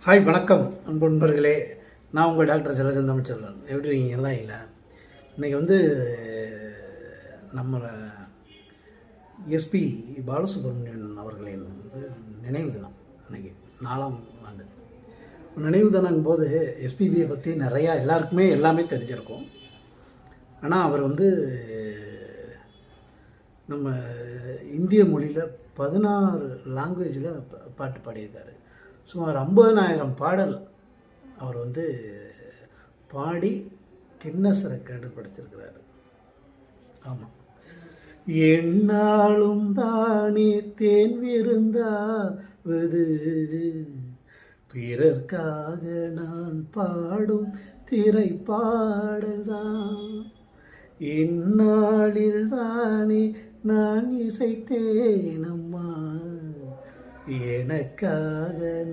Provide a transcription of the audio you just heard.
Hi வணக்கம் அன்பு நண்பர்களே. நான் உங்கள் டாக்டர் செல்வச்சந்திரன் தமிழ்ச்செல்வன். எப்படி இருக்கீங்க? எல்லாம் இல்லை. இன்றைக்கி நம்ம எஸ்பி பாலசுப்ரமணியன் அவர்களின் நினைவு தினம். இன்றைக்கி 4ஆம் ஆண்டு நினைவு தினங்கும் போது எஸ்பிபியை பற்றி நிறையா எல்லாருக்குமே எல்லாமே தெரிஞ்சிருக்கும். ஆனால் அவர் நம்ம இந்திய மொழியில் 16 லாங்குவேஜில் பாட்டு பாடியிருக்காரு. சுமார் 50,000 பாடல் அவர் பாடி கின்னஸ் ரெக்கார்டு படைச்சிருக்கிறாரு. ஆமாம், என்னாலும் தானே தேன் விருந்தாவது, பிறர்க்காக நான் பாடும் திரைப்பாடல் தான், இந்நாளில் தானே நான் இசைத்தேன் அம்மா, எனக்காக